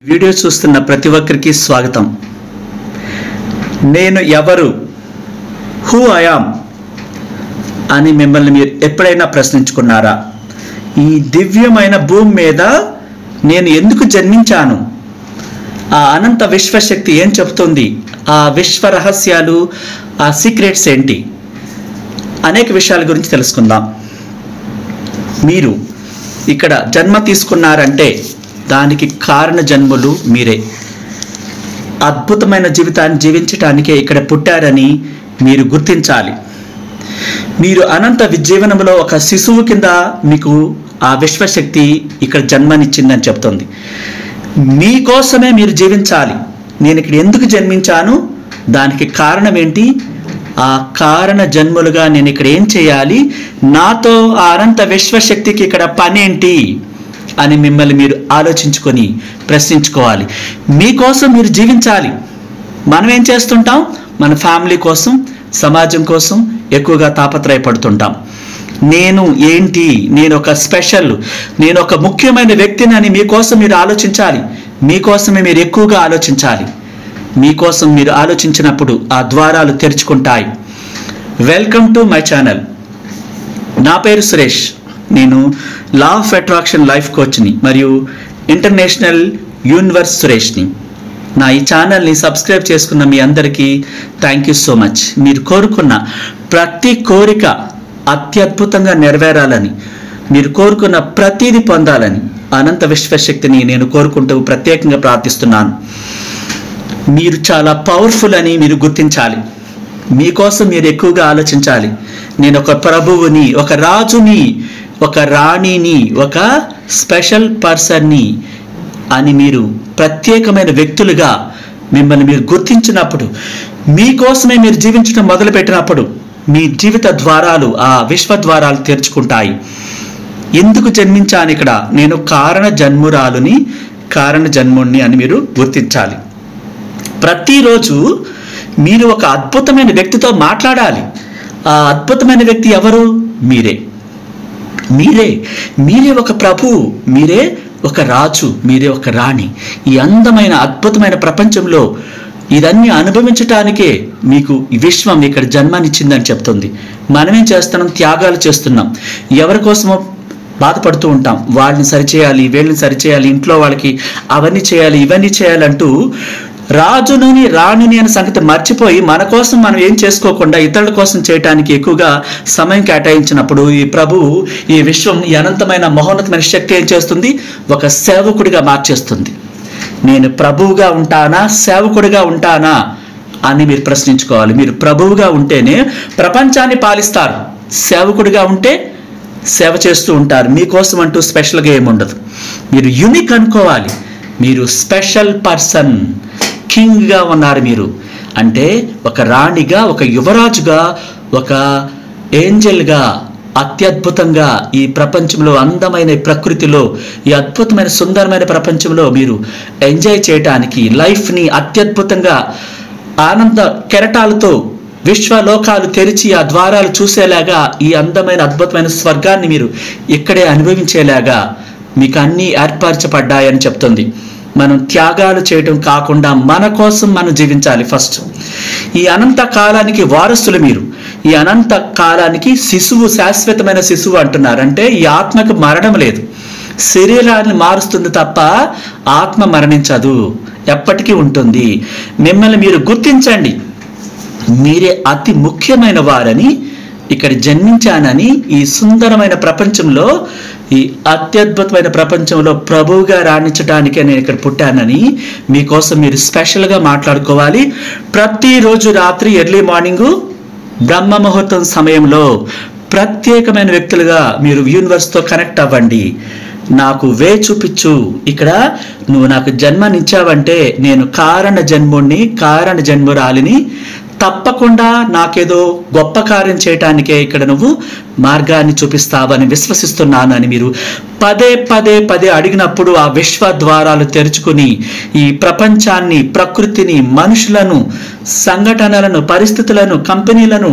Video చూస్తున్న ప్రతి ఒక్కరికి స్వాగతం. నేను ఎవరు, హూ ఐ యామ్ అని మిమ్మల్ని మీరు ఎప్పుడైనా ప్రశ్నించుకున్నారా? ఈ దివ్యమైన భూమి మీద నేను ఎందుకు జన్మించాను? ఆ అనంత విశ్వశక్తి ఏం చెప్తుంది? ఆ విశ్వ రహస్యాలు, ఆ సీక్రెట్స్ ఏంటి? అనేక విషయాల గురించి తెలుసుకుందాం. మీరు ఇక్కడ జన్మ తీసుకున్నారంటే దానికి కారణ జన్ములు మీరే. అద్భుతమైన జీవితాన్ని జీవించటానికే ఇక్కడ పుట్టారని మీరు గుర్తించాలి. మీరు అనంత జీవనంలో ఒక శిశువు కింద మీకు ఆ విశ్వశక్తి ఇక్కడ జన్మనిచ్చిందని చెప్తుంది. మీకోసమే మీరు జీవించాలి. నేను ఇక్కడ ఎందుకు జన్మించాను, దానికి కారణం ఏంటి, ఆ కారణ జన్ములుగా నేను ఇక్కడ ఏం చేయాలి, నాతో ఆ అనంత విశ్వశక్తికి ఇక్కడ పనేంటి అని మిమ్మల్ని మీరు ఆలోచించుకొని ప్రశ్నించుకోవాలి. మీకోసం మీరు జీవించాలి. మనం ఏం చేస్తుంటాం? మన ఫ్యామిలీ కోసం, సమాజం కోసం ఎక్కువగా తాపత్రయపడుతుంటాం. నేను ఏంటి, నేను ఒక స్పెషల్, నేను ఒక ముఖ్యమైన వ్యక్తిని అని మీకోసం మీరు ఆలోచించాలి. మీకోసమే మీరు ఎక్కువగా ఆలోచించాలి. మీకోసం మీరు ఆలోచించినప్పుడు ఆ ద్వారాలు తెరుచుకుంటాయి. Welcome to my channel. నా పేరు సురేష్. నేను లా ఆఫ్ అట్రాక్షన్ లైఫ్ కోచ్ని మరియు ఇంటర్నేషనల్ యూనివర్స్ సురేష్ని. నా ఈ ఛానల్ని సబ్స్క్రైబ్ చేసుకున్న మీ అందరికీ థ్యాంక్ యూ సో మచ్. మీరు కోరుకున్న ప్రతి కోరిక అత్యద్భుతంగా నెరవేరాలని, మీరు కోరుకున్న ప్రతిదీ పొందాలని అనంత విశ్వశక్తిని నేను కోరుకుంటూ ప్రత్యేకంగా ప్రార్థిస్తున్నాను. మీరు చాలా పవర్ఫుల్ అని మీరు గుర్తించాలి. మీకోసం మీరు ఎక్కువగా ఆలోచించాలి. నేను ఒక ప్రభువుని, ఒక రాజుని, ఒక రాణిని, ఒక స్పెషల్ పర్సన్ని అని మీరు ప్రత్యేకమైన వ్యక్తులుగా మిమ్మల్ని మీరు గుర్తించినప్పుడు, మీకోసమే మీరు జీవించడం మొదలుపెట్టినప్పుడు మీ జీవిత ద్వారాలు, ఆ విశ్వ ద్వారాలు తెరుచుకుంటాయి. ఎందుకు జన్మించాను ఇక్కడ? నేను కారణ జన్మురాలుని, కారణ జన్ముణ్ణి అని మీరు గుర్తించాలి. ప్రతిరోజు మీరు ఒక అద్భుతమైన వ్యక్తితో మాట్లాడాలి. ఆ అద్భుతమైన వ్యక్తి ఎవరు? మీరే. మీరే మీరే ఒక ప్రభువు, మీరే ఒక రాజు, మీరే ఒక రాణి. ఈ అందమైన అద్భుతమైన ప్రపంచంలో ఇదన్నీ అనుభవించటానికే మీకు ఈ విశ్వం ఇక్కడ జన్మనిచ్చిందని చెప్తుంది. మనమేం చేస్తున్నాం? త్యాగాలు చేస్తున్నాం. ఎవరి కోసమో బాధపడుతూ ఉంటాం. వాళ్ళని సరిచేయాలి, వీళ్ళని సరిచేయాలి, ఇంట్లో వాళ్ళకి అవన్నీ చేయాలి, ఇవన్నీ చేయాలంటూ రాజుని, రాణిని అనే సంగతి మర్చిపోయి మన కోసం మనం ఏం చేసుకోకుండా ఇతరుల కోసం చేయటానికి ఎక్కువగా సమయం కేటాయించినప్పుడు ఈ ప్రభువు, ఈ విశ్వం, ఈ అనంతమైన మహోన్నతమైన శక్తి ఏం చేస్తుంది? ఒక సేవకుడిగా మార్చేస్తుంది. నేను ప్రభువుగా ఉంటానా, సేవకుడిగా ఉంటానా అని మీరు ప్రశ్నించుకోవాలి. మీరు ప్రభువుగా ఉంటేనే ప్రపంచాన్ని పాలిస్తారు. సేవకుడిగా ఉంటే సేవ చేస్తూ ఉంటారు. మీకోసం అంటూ స్పెషల్గా ఏముండదు. మీరు యూనిక్ అనుకోవాలి. మీరు స్పెషల్ పర్సన్, కింగ్గా ఉన్నారు మీరు. అంటే ఒక రాణిగా, ఒక యువరాజుగా, ఒక ఏంజెల్గా, అత్యద్భుతంగా ఈ ప్రపంచంలో, అందమైన ప్రకృతిలో, ఈ అద్భుతమైన సుందరమైన ప్రపంచంలో మీరు ఎంజాయ్ చేయటానికి, లైఫ్ని అత్యద్భుతంగా ఆనంద కెరటాలతో విశ్వలోకాలు తెరిచి ఆ ద్వారాలు చూసేలాగా, ఈ అందమైన అద్భుతమైన స్వర్గాన్ని మీరు ఇక్కడే అనుభవించేలాగా మీకు అన్నీ ఏర్పరచబడ్డాయని చెప్తుంది. మనం త్యాగాలు చేయటం కాకుండా మన కోసం మనం జీవించాలి. ఫస్ట్ ఈ అనంత కాలానికి వారసులు మీరు. ఈ అనంత కాలానికి శిశువు, శాశ్వతమైన శిశువు అంటున్నారు. అంటే ఈ ఆత్మకు మరణం లేదు. శరీరాన్ని మారుస్తుంది తప్ప ఆత్మ మరణించదు, ఎప్పటికీ ఉంటుంది. మిమ్మల్ని మీరు గుర్తించండి. మీరే అతి ముఖ్యమైన వారని, ఇక్కడ జన్మించానని, ఈ సుందరమైన ప్రపంచంలో, ఈ అత్యద్భుతమైన ప్రపంచంలో ప్రభువుగా రాణించడానికే నేను ఇక్కడ పుట్టానని మీకోసం మీరు స్పెషల్గా మాట్లాడుకోవాలి. ప్రతిరోజు రాత్రి ఎర్లీ మార్నింగు బ్రహ్మ ముహూర్తం సమయంలో ప్రత్యేకమైన వ్యక్తులుగా మీరు యూనివర్స్తో కనెక్ట్ అవ్వండి. నాకు వే చూపించు. ఇక్కడ నువ్వు నాకు జన్మనిచ్చావంటే నేను కారణ జన్ముణ్ణి, కారణ జన్మురాలిని. తప్పకుండా నాకేదో గొప్ప కార్యం చేయటానికే ఇక్కడ నువ్వు మార్గాన్ని చూపిస్తావని విశ్వసిస్తున్నాను అని మీరు పదే పదే పదే అడిగినప్పుడు ఆ విశ్వ ద్వారాలు తెరుచుకుని ఈ ప్రపంచాన్ని, ప్రకృతిని, మనుషులను, సంఘటనలను, పరిస్థితులను, కంపెనీలను,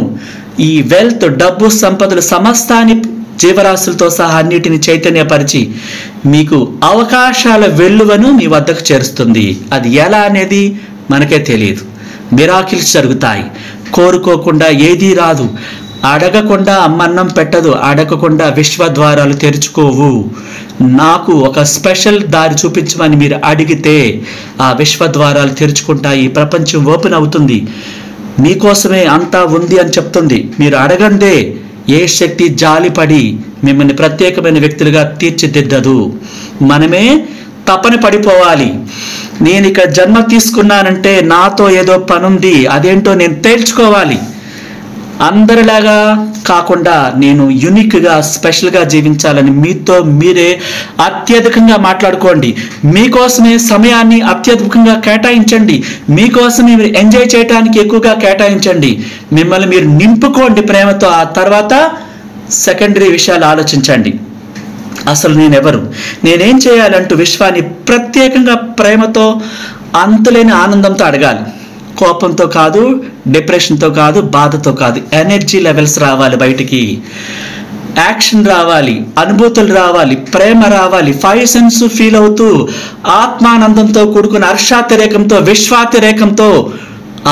ఈ వెల్త్, డబ్బు, సంపదలు సమస్తాన్ని జీవరాశులతో సహా అన్నిటిని చైతన్యపరిచి మీకు అవకాశాల వెల్లువను మీ వద్దకు చేరుస్తుంది. అది ఎలా అనేది మనకే తెలియదు. మిరాకిల్స్ జరుగుతాయి. కోరుకోకుండా ఏదీ రాదు. అడగకుండా అమ్మన్నం పెట్టదు. అడగకుండా విశ్వద్వారాలు తెరుచుకోవు. నాకు ఒక స్పెషల్ దారి చూపించమని మీరు అడిగితే ఆ విశ్వద్వారాలు తెరుచుకుంటాయి. ప్రపంచం ఓపెన్ అవుతుంది. మీకోసమే అంతా ఉంది అని చెప్తుంది. మీరు అడగందే ఏ శక్తి జాలిపడి మిమ్మల్ని ప్రత్యేకమైన వ్యక్తులుగా తీర్చిదిద్దదు. మనమే తపన పడిపోవాలి. నేను ఇక్కడ జన్మ తీసుకున్నానంటే నాతో ఏదో పనుంది, అదేంటో నేను తేల్చుకోవాలి. అందరిలాగా కాకుండా నేను యూనిక్గా స్పెషల్గా జీవించాలని మీతో మీరే అత్యధికంగా మాట్లాడుకోండి. మీకోసమే సమయాన్ని అత్యధికంగా కేటాయించండి. మీకోసమే మీరు ఎంజాయ్ చేయడానికి ఎక్కువగా కేటాయించండి. మిమ్మల్ని మీరు నింపుకోండి ప్రేమతో. ఆ తర్వాత సెకండరీ విషయాలు ఆలోచించండి. అసలు నేనెవరు, నేనేం చేయాలంటూ విశ్వాన్ని ప్రత్యేకంగా ప్రేమతో అంతులేని ఆనందంతో అడగాలి. కోపంతో కాదు, డిప్రెషన్తో కాదు, బాధతో కాదు. ఎనర్జీ లెవెల్స్ రావాలి బయటికి. యాక్షన్ రావాలి, అనుభూతులు రావాలి, ప్రేమ రావాలి. 5 సెన్స్ ఫీల్ అవుతూ ఆత్మానందంతో కూడుకున్న హర్షాతిరేకంతో, విశ్వాతిరేకంతో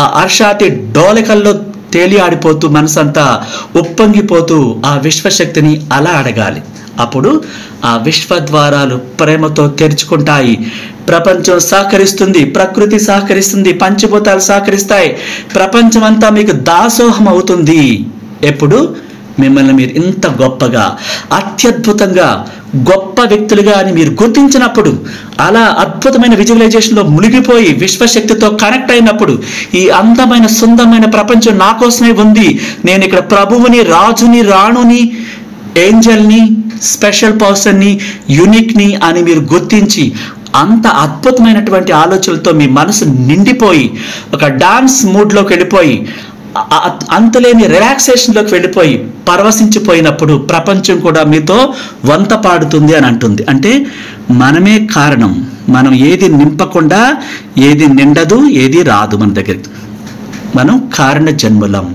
ఆ హర్షాతి డోలకల్లో తేలియాడిపోతూ మనసంతా ఉప్పొంగిపోతూ ఆ విశ్వశక్తిని అలా అడగాలి. అప్పుడు ఆ విశ్వద్వారాలు ప్రేమతో తెరుచుకుంటాయి. ప్రపంచం సహకరిస్తుంది, ప్రకృతి సహకరిస్తుంది, పంచభూతాలు సహకరిస్తాయి. ప్రపంచం అంతా మీకు దాసోహం అవుతుంది. ఎప్పుడు మిమ్మల్ని మీరు ఇంత గొప్పగా, అత్యద్భుతంగా, గొప్ప వ్యక్తులుగా అని మీరు గుర్తించినప్పుడు, అలా అద్భుతమైన విజువలైజేషన్లో మునిగిపోయి విశ్వశక్తితో కనెక్ట్ అయినప్పుడు, ఈ అందమైన సుందరమైన ప్రపంచం నా కోసమే ఉంది, నేను ఇక్కడ ప్రభువుని, రాజుని, రాణుని, ఏంజల్ని, స్పెషల్ పర్సన్ని, యూనిక్ని అని మీరు గుర్తించి అంత అద్భుతమైనటువంటి ఆలోచనలతో మీ మనసు నిండిపోయి ఒక డాన్స్ మూడ్లోకి వెళ్ళిపోయి అంతులేని రిలాక్సేషన్లోకి వెళ్ళిపోయి పరవశించిపోయినప్పుడు ప్రపంచం కూడా మీతో వంత పాడుతుంది అని అంటుంది. అంటే మనమే కారణం. మనం ఏది నింపకుండా ఏది నిండదు, ఏది రాదు మన దగ్గరికి. మనం కారణ జన్ములం.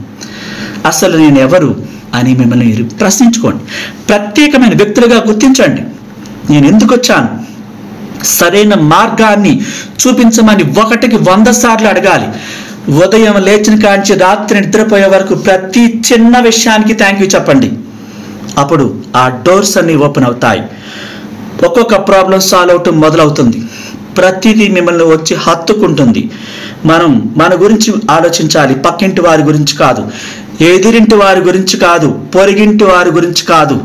అసలు నేను ఎవరు అని మిమ్మల్ని మీరు ప్రశ్నించుకోండి. ప్రత్యేకమైన వ్యక్తులుగా గుర్తించండి. నేను ఎందుకు వచ్చాను, సరైన మార్గాన్ని చూపించమని 1కి 100 సార్లు అడగాలి. ఉదయం లేచిన కాంచి రాత్రి నిద్రపోయే వరకు ప్రతి చిన్న విషయానికి థ్యాంక్ యూ చెప్పండి. అప్పుడు ఆ డోర్స్ అన్ని ఓపెన్ అవుతాయి. ఒక్కొక్క ప్రాబ్లం సాల్వ్ అవటం మొదలవుతుంది. ప్రతిదీ మిమ్మల్ని వచ్చి హత్తుకుంటుంది. మనం మన గురించి ఆలోచించాలి. పక్కింటి వారి గురించి కాదు, ఎదురింటి వారి గురించి కాదు, పొరిగింటి వారి గురించి కాదు.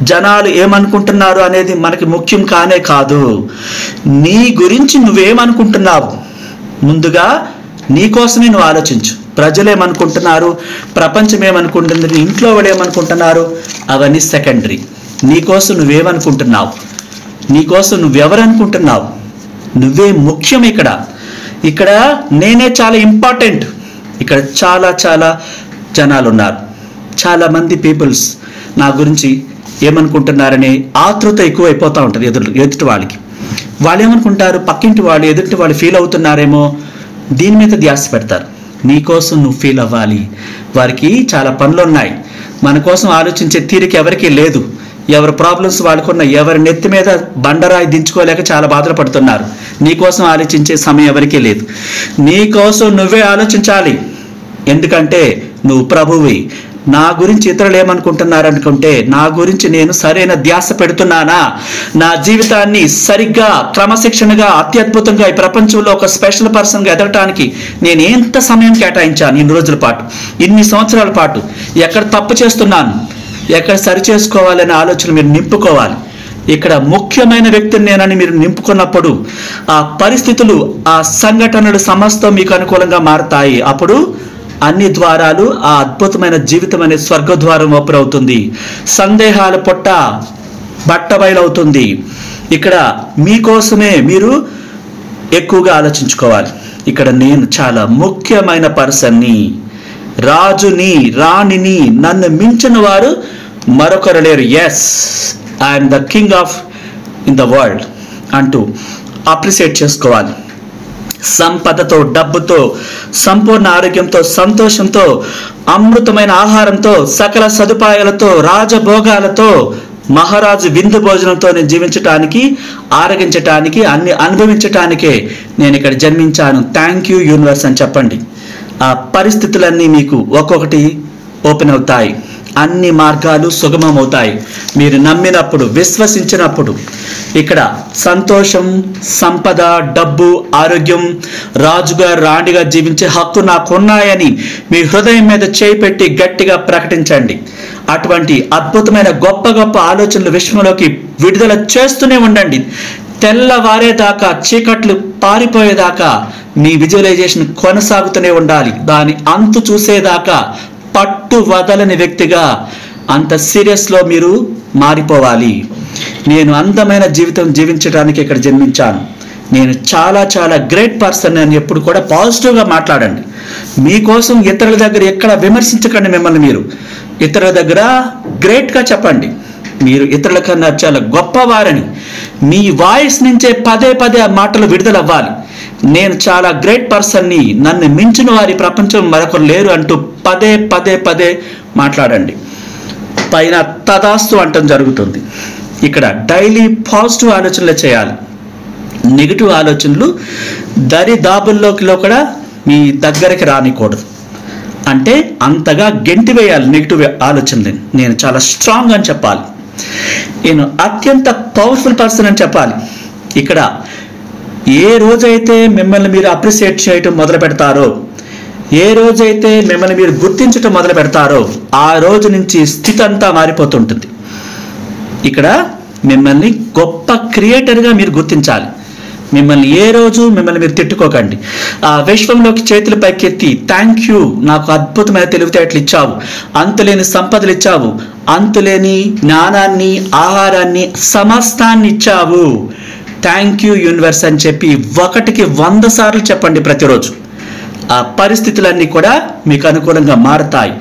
జనాలు ఏమనుకుంటున్నారు అనేది మనకి ముఖ్యం కానే కాదు. నీ గురించి నువ్వేమనుకుంటున్నావు, ముందుగా నీ కోసమే నువ్వు ఆలోచించు. ప్రజలు ఏమనుకుంటున్నారు, ప్రపంచం ఏమనుకుంటుంది, ఇంట్లో వాళ్ళు ఏమనుకుంటున్నారు, అవన్నీ సెకండరీ. నీకోసం నువ్వేమనుకుంటున్నావు, నీకోసం నువ్వెవరనుకుంటున్నావు, నువ్వే ముఖ్యం. ఇక్కడ నేనే చాలా ఇంపార్టెంట్. ఇక్కడ చాలా జనాలు ఉన్నారు. చాలామంది పీపుల్స్ నా గురించి ఏమనుకుంటున్నారనే ఆతృత ఎక్కువ అయిపోతూ ఉంటుంది ఎదుటి వాళ్ళకి. వాళ్ళు ఏమనుకుంటారు, పక్కింటి వాళ్ళు, ఎదుటి వాళ్ళు ఫీల్ అవుతున్నారేమో, దీని మీద ధ్యాస పెడతారు. నీకోసం నువ్వు ఫీల్ అవ్వాలి. వారికి చాలా పనులు ఉన్నాయి. మన కోసం ఆలోచించే తీరిక ఎవరికీ లేదు. ఎవరి ప్రాబ్లమ్స్ వాళ్ళకున్న, ఎవరి నెత్తి మీద బండరాయి దించుకోలేక చాలా బాధలు పడుతున్నారు. నీకోసం ఆలోచించే సమయం ఎవరికీ లేదు. నీకోసం నువ్వే ఆలోచించాలి. ఎందుకంటే నువ్వు ప్రభువి. నా గురించి ఇతరులు ఏమనుకుంటున్నారనుకుంటే, నా గురించి నేను సరైన ధ్యాస పెడుతున్నానా, నా జీవితాన్ని సరిగ్గా క్రమశిక్షణగా అత్యద్భుతంగా ఈ ప్రపంచంలో ఒక స్పెషల్ పర్సన్గా ఎదగటానికి నేను ఎంత సమయం కేటాయించాను, ఇన్ని రోజుల పాటు, ఇన్ని సంవత్సరాల పాటు, ఎక్కడ తప్పు చేస్తున్నాను, ఎక్కడ సరి చేసుకోవాలనే ఆలోచన మీరు నింపుకోవాలి. ఇక్కడ ముఖ్యమైన వ్యక్తిని నేనని మీరు నింపుకున్నప్పుడు ఆ పరిస్థితులు, ఆ సంఘటనలు సమస్తం మీకు అనుకూలంగా మారతాయి. అప్పుడు అన్ని ద్వారాలు, ఆ అద్భుతమైన జీవితం అనే స్వర్గద్వారం ఓపెన్ అవుతుంది. సందేహాల పొట్ట బట్టబయలవుతుంది. ఇక్కడ మీకోసమే మీరు ఎక్కువగా ఆలోచించుకోవాలి. ఇక్కడ నేను చాలా ముఖ్యమైన పర్సన్ని, రాజుని, రాణిని, నన్ను మించిన వారు మరొకరు లేరు. Yes, I'm the king of in the world అంటూ అప్రిషియేట్ చేసుకోవాలి. సంపదతో, డబ్బుతో, సంపూర్ణ ఆరోగ్యంతో, సంతోషంతో, అమృతమైన ఆహారంతో, సకల సదుపాయాలతో, రాజభోగాలతో, మహారాజు విందు భోజనంతో నేను జీవించటానికి, ఆరగించటానికి, అన్ని అనుభవించటానికే నేను ఇక్కడ జన్మించాను. థ్యాంక్ యూ యూనివర్స్ అని చెప్పండి. ఆ పరిస్థితులన్నీ మీకు ఒక్కొక్కటి ఓపెన్ అవుతాయి. అన్ని మార్గాలు సుగమమవుతాయి. మీరు నమ్మినప్పుడు, విశ్వసించినప్పుడు. ఇక్కడ సంతోషం, సంపద, డబ్బు, ఆరోగ్యం, రాజుగా రాణిగా జీవించే హక్కు నాకున్నాయని మీ హృదయం మీద చేయి పెట్టి గట్టిగా ప్రకటించండి. అటువంటి అద్భుతమైన గొప్ప గొప్ప ఆలోచనలు విశ్వంలోకి విడుదల చేస్తూనే ఉండండి. తెల్లవారేదాకా, చీకట్లు పారిపోయేదాకా మీ విజువలైజేషన్ కొనసాగుతూనే ఉండాలి. దాని అంతు చూసేదాకా పట్టు వదలని వ్యక్తిగా అంత సీరియస్లో మీరు మారిపోవాలి. నేను అందమైన జీవితం జీవించడానికి ఇక్కడ జన్మించాను. నేను చాలా చాలా గ్రేట్ పర్సన్ అని ఎప్పుడు కూడా పాజిటివ్గా మాట్లాడండి. మీకోసం ఇతరుల దగ్గర ఎక్కడ విమర్శించకండి. మిమ్మల్ని మీరు ఇతరుల దగ్గర గ్రేట్గా చెప్పండి. మీరు ఇతరుల కన్నా చాలా గొప్పవారని మీ వాయిస్ నుంచే పదే పదే ఆ మాటలు విడుదలవ్వాలి. నేను చాలా గ్రేట్ పర్సన్ని, నన్ను మించిన వారి ప్రపంచం మరొకరు లేరు అంటూ పదే పదే పదే మాట్లాడండి. పైన తదాస్తు అంటం జరుగుతుంది. ఇక్కడ డైలీ పాజిటివ్ ఆలోచనలు చేయాలి. నెగిటివ్ ఆలోచనలు దరిదాపుల్లోకిలో కూడా మీ దగ్గరికి రానికూడదు. అంటే అంతగా గెంటి వేయాలి నెగిటివ్ ఆలోచనలు. నేను చాలా స్ట్రాంగ్ అని చెప్పాలి. నేను అత్యంత పవర్ఫుల్ పర్సన్ అని చెప్పాలి. ఇక్కడ ఏ రోజైతే మిమ్మల్ని మీరు అప్రిషియేట్ చేయటం మొదలు పెడతారో, ఏ రోజైతే మిమ్మల్ని మీరు గుర్తించటం మొదలు పెడతారో, ఆ రోజు నుంచి స్థితి అంతా మారిపోతుంటుంది. ఇక్కడ మిమ్మల్ని గొప్ప క్రియేటర్గా మీరు గుర్తించాలి. మిమ్మల్ని ఏ రోజు మిమ్మల్ని మీరు తిట్టుకోకండి. ఆ విశ్వంలోకి చేతులు పైకెత్తి థ్యాంక్ యూ, నాకు అద్భుతమైన తెలివితేటలు ఇచ్చావు, అంతులేని సంపదలు ఇచ్చావు, అంతులేని జ్ఞానాన్ని, ఆహారాన్ని, సమస్తాన్ని ఇచ్చావు, థ్యాంక్ యూ యూనివర్స్ అని చెప్పి 1కి 100 సార్లు చెప్పండి ప్రతిరోజు. ఆ పరిస్థితులన్నీ కూడా మీకు అనుకూలంగా మారుతాయి.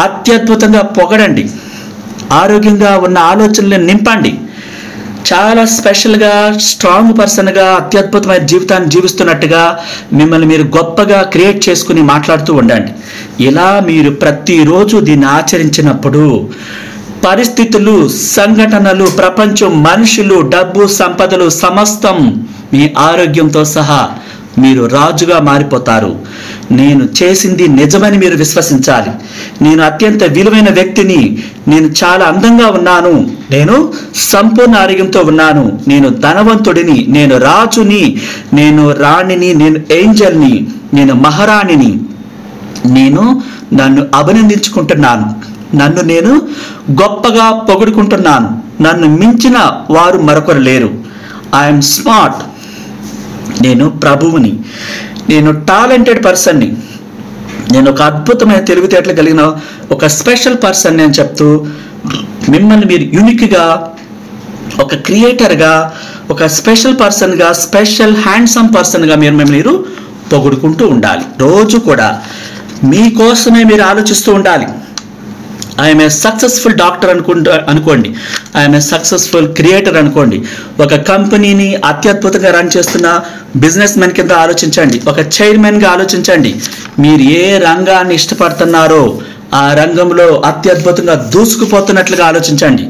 అత్యద్భుతంగా పొగడండి. ఆరోగ్యంగా ఉన్న ఆలోచనలను నింపండి. చాలా స్పెషల్గా, స్ట్రాంగ్ పర్సన్గా, అత్యద్భుతమైన జీవితాన్ని జీవిస్తున్నట్టుగా మిమ్మల్ని మీరు గొప్పగా క్రియేట్ చేసుకుని మాట్లాడుతూ ఉండండి. ఇలా మీరు ప్రతిరోజు దీన్ని ఆచరించినప్పుడు పరిస్థితులు, సంఘటనలు, ప్రపంచం, మనుషులు, డబ్బు, సంపదలు సమస్తం మీ ఆరోగ్యంతో సహా మీరు రాజుగా మారిపోతారు. నేను చేసింది నిజమని మీరు విశ్వసించాలి. నేను అత్యంత విలువైన వ్యక్తిని, నేను చాలా అందంగా ఉన్నాను, నేను సంపూర్ణ ఆరోగ్యంతో ఉన్నాను, నేను ధనవంతుడిని, నేను రాజుని, నేను రాణిని, నేను ఏంజల్ని, నేను మహారాణిని, నేను నన్ను అభినందించుకుంటున్నాను, నన్ను నేను గొప్పగా పొగుడుకుంటున్నాను, నన్ను మించిన వారు మరొకరు లేరు, ఐఎమ్ స్మార్ట్, నేను ప్రభువుని, నేను టాలెంటెడ్ పర్సన్ని, నేను ఒక అద్భుతమైన తెలివితేటలు కలిగిన ఒక స్పెషల్ పర్సన్ని అని చెప్తూ మిమ్మల్ని మీరు యూనిక్గా, ఒక క్రియేటర్గా, ఒక స్పెషల్ పర్సన్గా, స్పెషల్ హ్యాండ్సమ్ పర్సన్గా మీరు పొగుడుకుంటూ ఉండాలి. రోజు కూడా మీకోసమే మీరు ఆలోచిస్తూ ఉండాలి. ఐఎమ్ ఏ సక్సెస్ఫుల్ డాక్టర్ అనుకోండి, ఐఎమ్ ఏ సక్సెస్ఫుల్ క్రియేటర్ అనుకోండి. ఒక కంపెనీని అత్యద్భుతంగా రన్ చేస్తున్న బిజినెస్ మెన్ కింద ఆలోచించండి. ఒక చైర్మన్గా ఆలోచించండి. మీరు ఏ రంగాన్ని ఇష్టపడుతున్నారో ఆ రంగంలో అత్యద్భుతంగా దూసుకుపోతున్నట్లుగా ఆలోచించండి.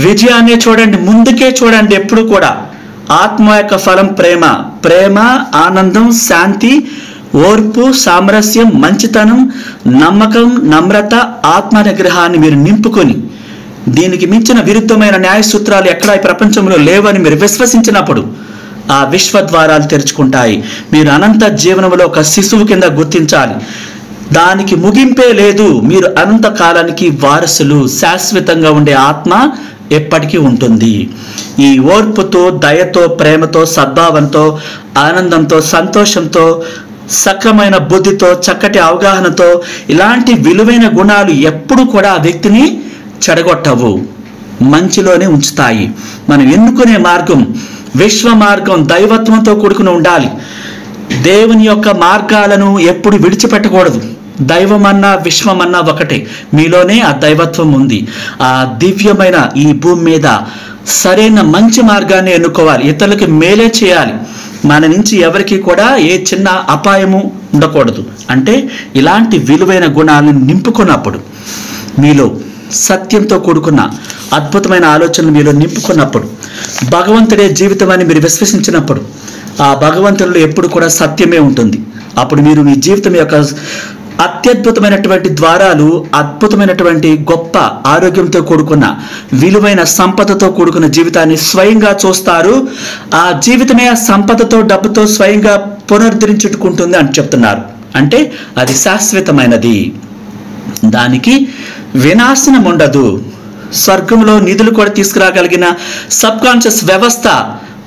విజయాన్ని చూడండి, ముందుకే చూడండి. ఎప్పుడు కూడా ఆత్మ యొక్క ఫలం ప్రేమ, ప్రేమ, ఆనందం, శాంతి, ఓర్పు, సామరస్యం, మంచితనం, నమ్మకం, నమ్రత, ఆత్మ నిగ్రహాన్ని మీరు నింపుకొని దీనికి మించిన విరుద్ధమైన న్యాయ సూత్రాలు ఎక్కడా ఈ ప్రపంచంలో లేవని మీరు విశ్వసించినప్పుడు ఆ విశ్వద్వారాలు తెరుచుకుంటాయి. మీరు అనంత జీవనంలో ఒక శిశువు కింద గుర్తించాలి. దానికి ముగింపే లేదు. మీరు అనంత కాలానికి వారసులు. శాశ్వతంగా ఉండే ఆత్మ ఎప్పటికీ ఉంటుంది. ఈ ఓర్పుతో, దయతో, ప్రేమతో, సద్భావంతో, ఆనందంతో, సంతోషంతో, సక్రమైన బుద్ధితో, చక్కటి అవగాహనతో, ఇలాంటి విలువైన గుణాలు ఎప్పుడు కూడా ఆ వ్యక్తిని చెడగొట్టవు, మంచిలోనే ఉంచుతాయి. మనం ఎన్నుకునే మార్గం విశ్వ మార్గం, దైవత్వంతో కూడుకుని ఉండాలి. దేవుని యొక్క మార్గాలను ఎప్పుడు విడిచిపెట్టకూడదు. దైవమన్నా విశ్వమన్నా ఒకటే. మీలోనే ఆ దైవత్వం ఉంది. ఆ దివ్యమైన ఈ భూమి మీద సరైన మంచి మార్గాన్ని ఎన్నుకోవాలి. ఇతరులకు మేలే చేయాలి. మన నుంచి ఎవరికి కూడా ఏ చిన్న అపాయము ఉండకూడదు. అంటే ఇలాంటి విలువైన గుణాలను నింపుకున్నప్పుడు, మీలో సత్యంతో కూడుకున్న అద్భుతమైన ఆలోచనలు మీలో నింపుకున్నప్పుడు, భగవంతుడే జీవితం అని మీరు విశ్వసించినప్పుడు, ఆ భగవంతుడిలో ఎప్పుడు కూడా సత్యమే ఉంటుంది. అప్పుడు మీరు మీ జీవితం యొక్క అత్యద్భుతమైనటువంటి ద్వారాలు, అద్భుతమైనటువంటి గొప్ప ఆరోగ్యంతో కూడుకున్న విలువైన సంపదతో కూడుకున్న జీవితాన్ని స్వయంగా చూస్తారు. ఆ జీవితమే ఆ సంపదతో, డబ్బుతో స్వయంగా పునరుద్ధరించుకుంటుంది అని చెప్తున్నారు. అంటే అది శాశ్వతమైనది, దానికి వినాశనం ఉండదు. స్వర్గంలో నిధులు కూడా తీసుకురాగలిగిన సబ్ కాన్షియస్ వ్యవస్థ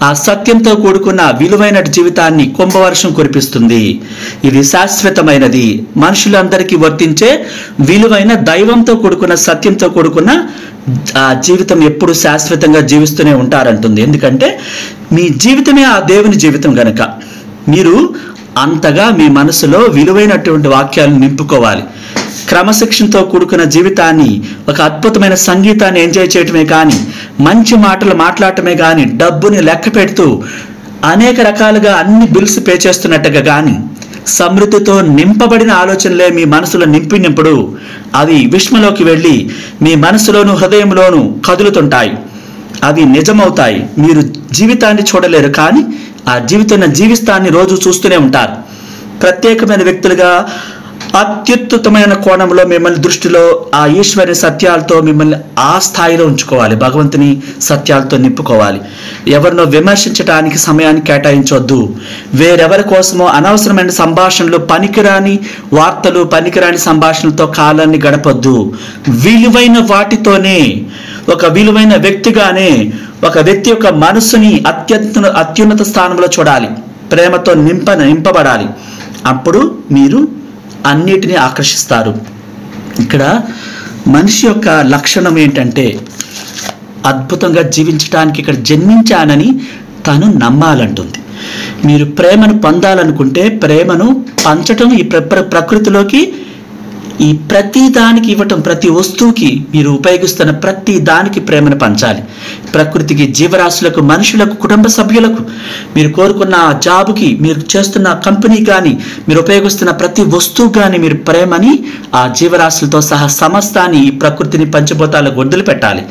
ఆ సత్యంతో కూడుకున్న విలువైన జీవితాన్ని కుంభవర్షం కురిపిస్తుంది. ఇది శాశ్వతమైనది, మనుషులందరికీ వర్తించే విలువైన దైవంతో కూడుకున్న సత్యంతో కూడుకున్న ఆ జీవితం ఎప్పుడు శాశ్వతంగా జీవిస్తూనే ఉంటారంటుంది. ఎందుకంటే మీ జీవితమే ఆ దేవుని జీవితం గనక మీరు అంతగా మీ మనసులో విలువైనటువంటి వాక్యాలను నింపుకోవాలి. క్రమశిక్షణతో కూడుకున్న జీవితాన్ని, ఒక అద్భుతమైన సంగీతాన్ని ఎంజాయ్ చేయటమే కానీ, మంచి మాటలు మాట్లాడటమే కానీ, డబ్బుని లెక్క పెడుతూ అనేక రకాలుగా అన్ని బిల్స్ పే చేస్తున్నట్టుగా కానీ, సమృద్ధితో నింపబడిన ఆలోచనలే మీ మనసులో నింపినప్పుడు అవి విశ్వంలోకి వెళ్ళి మీ మనసులోను హృదయంలోను కదులుతుంటాయి. అవి నిజమవుతాయి. మీరు జీవితాన్ని చూడలేరు, కానీ ఆ జీవితాన్ని రోజు చూస్తూనే ఉంటారు. ప్రత్యేకమైన వ్యక్తులుగా అత్యుత్తమైన కోణంలో మిమ్మల్ని దృష్టిలో ఆ ఈశ్వరి సత్యాలతో మిమ్మల్ని ఆ స్థాయిలో ఉంచుకోవాలి. భగవంతుని సత్యాలతో నింపుకోవాలి. ఎవరినో విమర్శించడానికి సమయాన్ని కేటాయించవద్దు. వేరెవరి కోసమో అనవసరమైన సంభాషణలు, పనికిరాని వార్తలు, పనికిరాని సంభాషణలతో కాలాన్ని గడపొద్దు. విలువైన వాటితోనే, ఒక విలువైన వ్యక్తిగానే ఒక వ్యక్తి యొక్క మనసుని అత్యున్నత స్థానంలో చూడాలి. ప్రేమతో నింపబడాలి. అప్పుడు మీరు అన్నిటినీ ఆకర్షిస్తారు. ఇక్కడ మనిషి యొక్క లక్షణం ఏంటంటే అద్భుతంగా జీవించడానికి ఇక్కడ జన్మించానని తను నమ్మాలంటుంది. మీరు ప్రేమను పొందాలనుకుంటే ప్రేమను పంచటం ఈ ప్రకృతిలోకి ఈ ప్రతి దానికి ఇవ్వటం, ప్రతి వస్తువుకి మీరు ఉపయోగిస్తున్న ప్రతి దానికి ప్రేమను పంచాలి. ప్రకృతికి, జీవరాశులకు, మనుషులకు, కుటుంబ సభ్యులకు, మీరు కోరుకున్న జాబుకి, మీరు చేస్తున్న కంపెనీ కానీ, మీరు ఉపయోగిస్తున్న ప్రతి వస్తువు కానీ మీరు ప్రేమని ఆ జీవరాశులతో సహా సమస్తాన్ని, ఈ ప్రకృతిని పంచభూతాలకు వదిలిపెట్టాలి.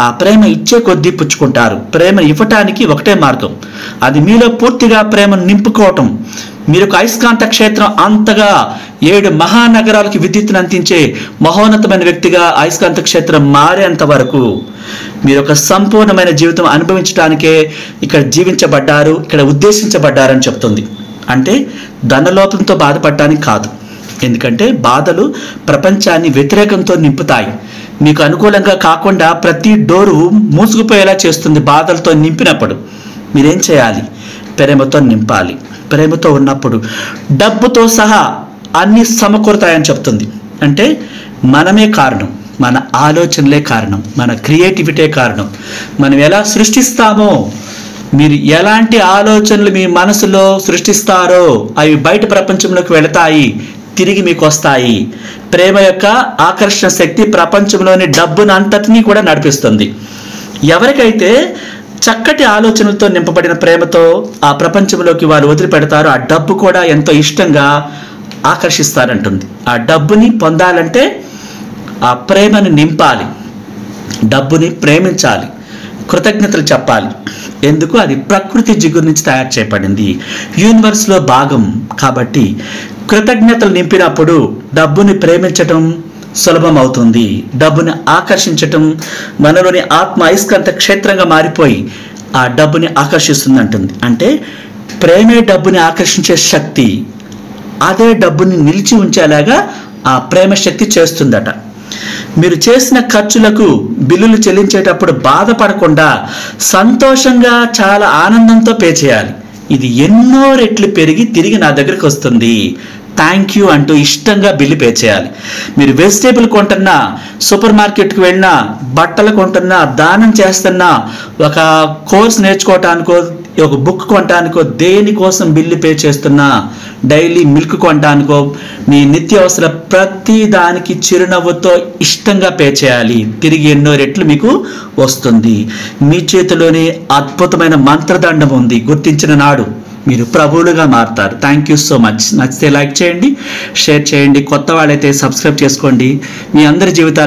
ఆ ప్రేమ ఇచ్చే కొద్దీ పుచ్చుకుంటారు. ప్రేమ ఇవ్వటానికి ఒకటే మార్గం, అది మీలో పూర్తిగా ప్రేమను నింపుకోవటం. మీరు అయస్కాంత క్షేత్రం అంతగా 7 మహానగరాలకు విద్యుత్తును అందించే మహోన్నతమైన వ్యక్తిగా అయస్కాంత క్షేత్రం మారేంత వరకు మీరు ఒక సంపూర్ణమైన జీవితం అనుభవించడానికే ఇక్కడ జీవించబడ్డారు, ఇక్కడ ఉద్దేశించబడ్డారని చెప్తుంది. అంటే ధనలోపంతో బాధపడటానికి కాదు. ఎందుకంటే బాధలు ప్రపంచాన్ని వ్యతిరేకంతో నింపుతాయి. మీకు అనుకూలంగా కాకుండా ప్రతి డోరు మూసుకుపోయేలా చేస్తుంది. బాధలతో నింపినప్పుడు మీరేం చేయాలి? ప్రేమతో నింపాలి. ప్రేమతో ఉన్నప్పుడు డబ్బుతో సహా అన్ని సమకూరుతాయని చెప్తుంది. అంటే మనమే కారణం, మన ఆలోచనలే కారణం, మన క్రియేటివిటీ కారణం. మనం ఎలా సృష్టిస్తామో, మీరు ఎలాంటి ఆలోచనలు మీ మనసులో సృష్టిస్తారో అవి బయట ప్రపంచంలోకి వెళతాయి, తిరిగి మీకు వస్తాయి. ప్రేమ యొక్క ఆకర్షణ శక్తి ప్రపంచంలోని డబ్బును అంతటినీ కూడా నడిపిస్తుంది. ఎవరికైతే చక్కటి ఆలోచనలతో నింపబడిన ప్రేమతో ఆ ప్రపంచంలోకి వారు వదిలిపెడతారో ఆ డబ్బు కూడా ఎంతో ఇష్టంగా ఆకర్షిస్తారంటుంది. ఆ డబ్బుని పొందాలంటే ఆ ప్రేమను నింపాలి, డబ్బుని ప్రేమించాలి, కృతజ్ఞతలు చెప్పాలి. ఎందుకు? అది ప్రకృతి జిగురు నుంచి తయారు చేయబడింది, యూనివర్స్లో భాగం. కాబట్టి కృతజ్ఞతలు నింపినప్పుడు డబ్బుని ప్రేమించటం సులభం అవుతుంది. డబ్బుని ఆకర్షించటం మనలోని ఆత్మ అయస్కాంత క్షేత్రంగా మారిపోయి ఆ డబ్బుని ఆకర్షిస్తుంది అంటుంది. అంటే ప్రేమే డబ్బుని ఆకర్షించే శక్తి. అదే డబ్బుని నిలిచి ఉంచేలాగా ఆ ప్రేమ శక్తి చేస్తుందట. మీరు చేసిన ఖర్చులకు బిల్లులు చెల్లించేటప్పుడు బాధపడకుండా సంతోషంగా, చాలా ఆనందంతో పే చేయాలి. ఇది ఎన్నో రెట్లు పెరిగి తిరిగి నా దగ్గరికి వస్తుంది, థ్యాంక్ యూ అంటూ ఇష్టంగా బిల్లు పే చేయాలి. మీరు వెజిటేబుల్ కొంటున్నా, సూపర్ మార్కెట్కి వెళ్ళినా, బట్టలు కొంటున్నా, దానం చేస్తున్నా, ఒక కోర్స్ నేర్చుకోవటానికో, ఒక బుక్ కొనటానికో, దేనికోసం బిల్లు పే చేస్తున్నా, డైలీ మిల్క్ కొనటానికో, మీ నిత్యావసర ప్రతి దానికి చిరునవ్వుతో ఇష్టంగా పే చేయాలి. తిరిగి ఎన్నో రెట్లు మీకు వస్తుంది. మీ చేతిలోనే అద్భుతమైన మంత్రదండం ఉంది. గుర్తించిన నాడు మీరు ప్రభువులుగా మారుతారు. Thank you so much. నచ్చితే లైక్ చేయండి, షేర్ చేయండి, కొత్త వాళ్ళైతే సబ్స్క్రైబ్ చేసుకోండి. మీ అందరి జీవితాలు